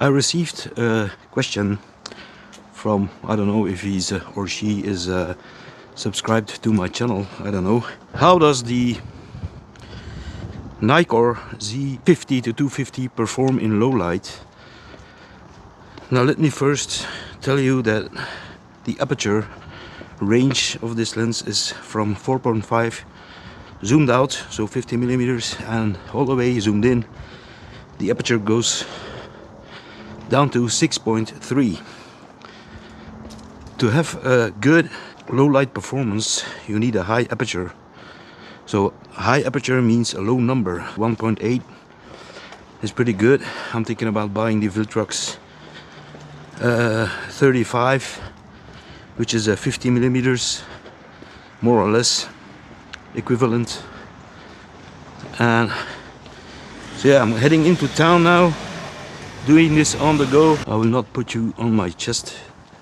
I received a question from, I don't know if he's or she is subscribed to my channel, I don't know. How does the Nikkor Z 50 to 250 perform in low light? Now let me first tell you that the aperture range of this lens is from 4.5 zoomed out, so 50 millimeters, and all the way zoomed in the aperture goes down to 6.3. To have a good low light performance, you need a high aperture. So high aperture means a low number. 1.8 is pretty good. I'm thinking about buying the Viltrox 35, which is a 50 millimeters, more or less equivalent. And so yeah, I'm heading into town now, doing this on the go. I will not put you on my chest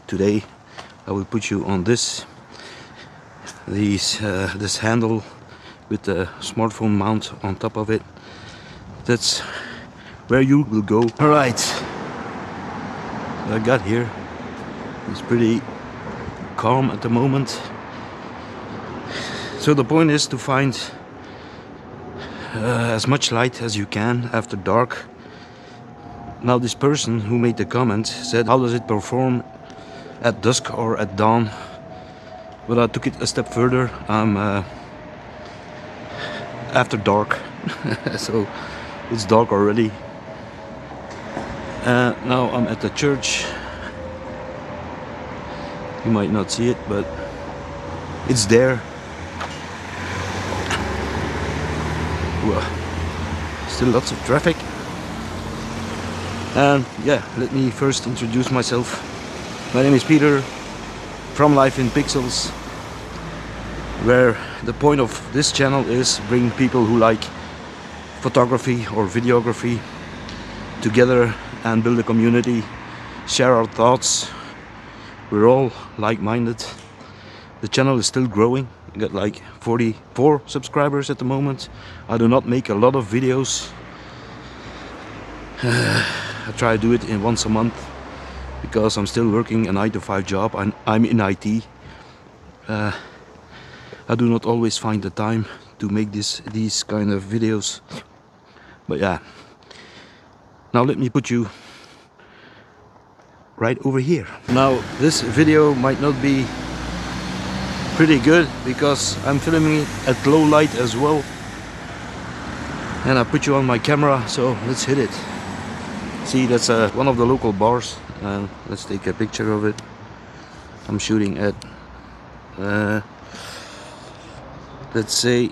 today. I will put you on this handle with the smartphone mount on top of it. That's where you will go. All right, what I got here is pretty calm at the moment. So the point is to find as much light as you can after dark. Now this person who made the comment said, how does it perform at dusk or at dawn? But I took it a step further. I'm after dark, so it's dark already. Now I'm at the church. You might not see it, but it's there. Well, still lots of traffic. And yeah, let me first introduce myself. My name is Peter from Life in Pixels, where the point of this channel is bring people who like photography or videography together and build a community, share our thoughts. We're all like-minded. The channel is still growing. I got like 44 subscribers at the moment. I do not make a lot of videos. I try to do it in once a month because I'm still working a 9-to-5 job. I'm in IT. I do not always find the time to make these kind of videos. But yeah. Now let me put you right over here. Now this video might not be pretty good because I'm filming it at low light as well. And I put you on my camera, so let's hit it. See, that's one of the local bars, and let's take a picture of it. I'm shooting at let's say,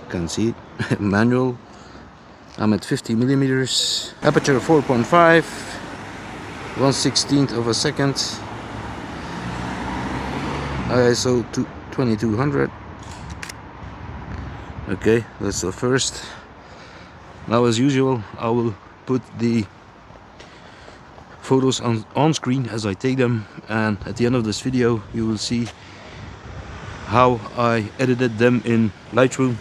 can see it, manual. I'm at 50 millimeters, aperture 4.5, 1/16 of a second, ISO 2200. Okay, that's the first. Now, as usual, I will put the photos on screen as I take them, and at the end of this video you will see how I edited them in Lightroom.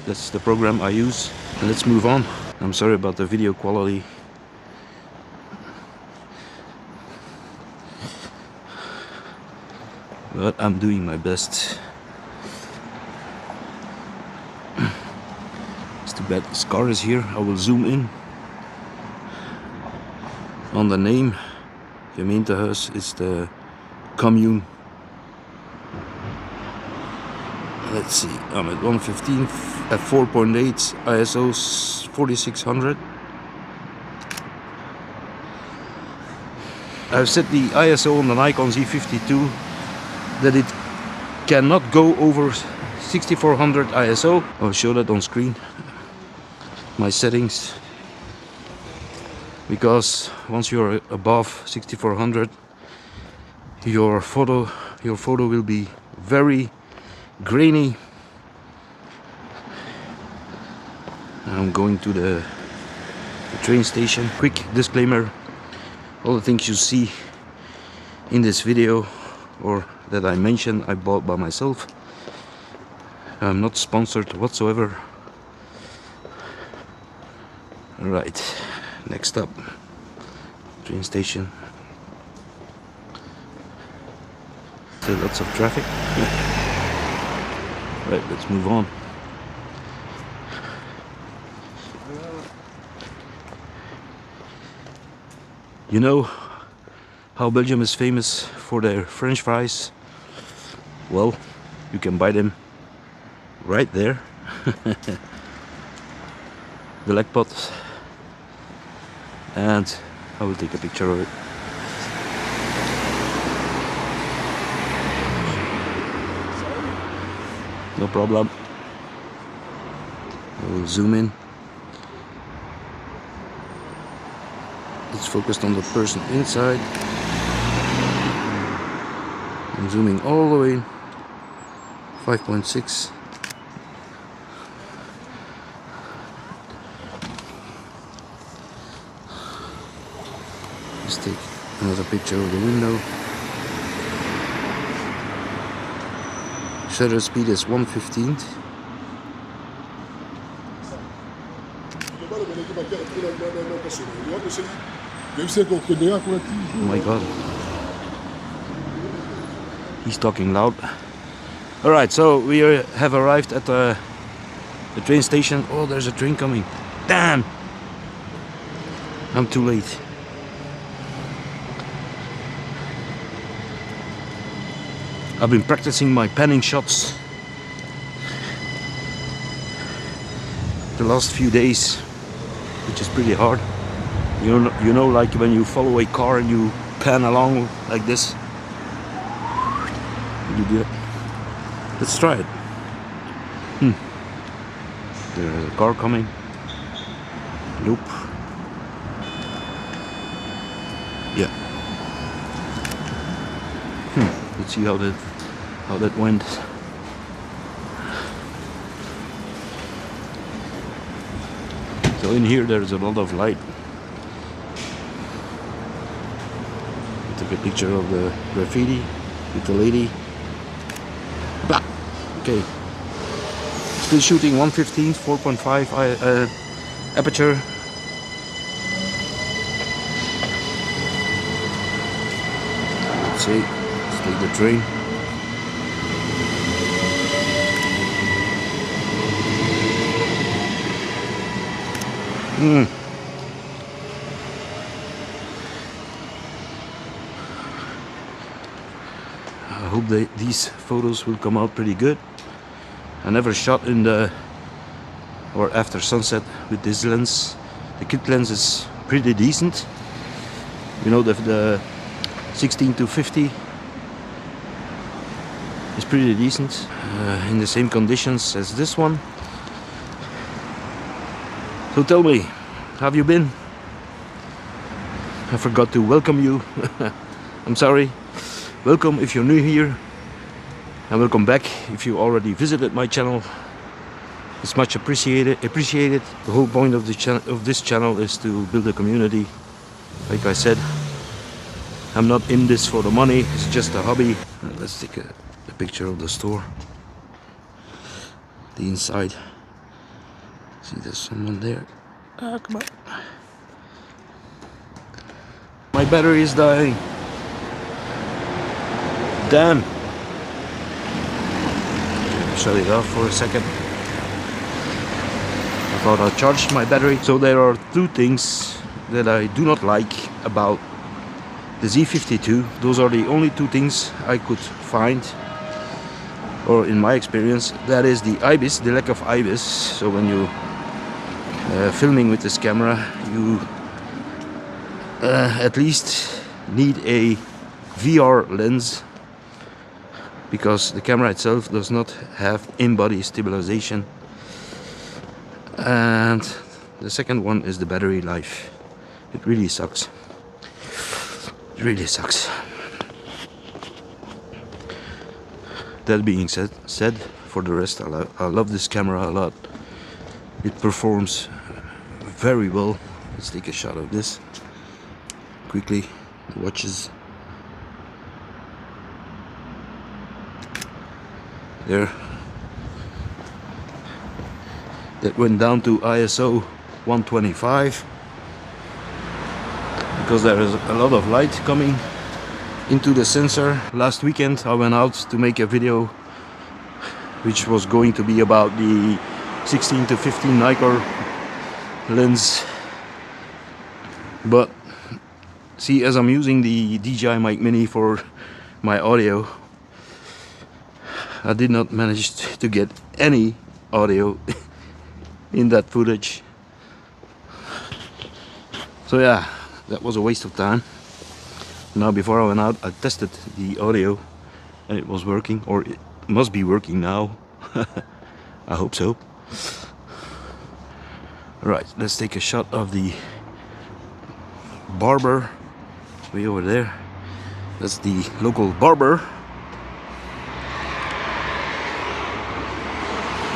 That's the program I use. And let's move on. I'm sorry about the video quality. But I'm doing my best. It's too bad this car is here. I will zoom in on the name. Gemeentehuis is the commune. Let's see, I'm at 115 at 4.8 ISO 4600. I've set the ISO on the Nikon Z52 that it cannot go over 6400 ISO. I'll show that on screen. My settings. Because once you're above 6400, your photo will be very grainy. I'm going to the train station. Quick disclaimer: all the things you see in this video or that I mentioned, I bought by myself. I'm not sponsored whatsoever. All right, Next up, train station. Still lots of traffic. Right, let's move on. You know how Belgium is famous for their French fries? Well, you can buy them right there. The leg pot, and I will take a picture of it. No problem. I will zoom in. It's focused on the person inside. I'm zooming all the way. 5.6. Let's take another picture of the window. Shutter speed is 1/15. Oh my god. He's talking loud. Alright, so we have arrived at the train station. Oh, there's a train coming. Damn! I'm too late. I've been practicing my panning shots the last few days, which is pretty hard. You know, like when you follow a car and you pan along like this. You do it. Let's try it. There's a car coming. Nope. Yeah. Let's see how that went. So in here there's a lot of light. I took a picture of the graffiti with the lady. Bah! Okay. Still shooting 1/15, 4.5 aperture. Let's see. Let's take the train. I hope these photos will come out pretty good. I never shot in the or after sunset with this lens. The kit lens is pretty decent. You know, the 16 to 50 is pretty decent, in the same conditions as this one. So tell me, have you been? I forgot to welcome you. I'm sorry. Welcome if you're new here, and welcome back if you already visited my channel. It's much appreciated. The whole point of this channel is to build a community. Like I said, I'm not in this for the money. It's just a hobby. Let's take a picture of the store. The inside. See, there's someone there. Ah, come on. My battery is dying. Damn. Shut it off for a second. I thought I charged my battery. So there are two things that I do not like about the Z52. Those are the only two things I could find, or in my experience. That is the IBIS, the lack of IBIS. So when you filming with this camera, you at least need a VR lens, because the camera itself does not have in-body stabilization. And the second one is the battery life. It really sucks. It really sucks. That being said, for the rest, I love this camera a lot. It performs very well. Let's take a shot of this quickly. The watches there. That went down to ISO 125. because there is a lot of light coming into the sensor. Last weekend I went out to make a video which was going to be about the 16 to 15 Nikkor lens, but see, as I'm using the DJI Mic Mini for my audio, I did not manage to get any audio in that footage. So yeah, that was a waste of time. Now before I went out, I tested the audio and it was working, or it must be working now. I hope so. Right, let's take a shot of the barber way over there. That's the local barber.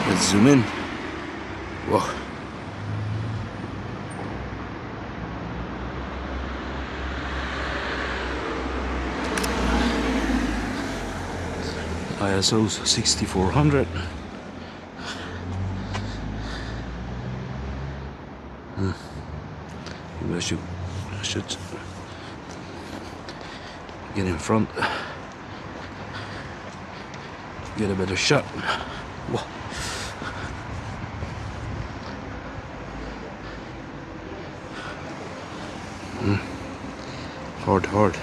Let's zoom in. Whoa. ISO 6400. Maybe I should get in front, get a better shot. Whoa. Hard.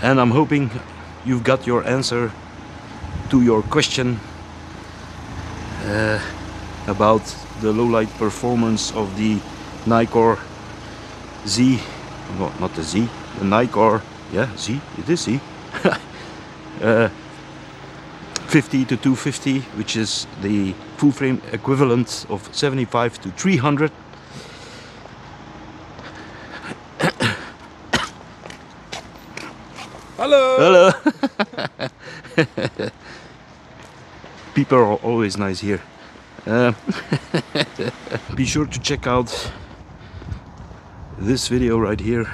And I'm hoping you've got your answer to your question about the low light performance of the Nikkor Z. No, not the Z, the Nikkor, yeah, Z, it is Z. 50 to 250, which is the full frame equivalent of 75 to 300. Hello. People are always nice here. Be sure to check out this video right here,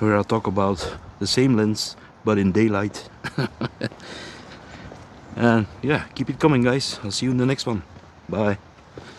where I talk about the same lens but in daylight. And yeah, keep it coming, guys. I'll see you in the next one. Bye.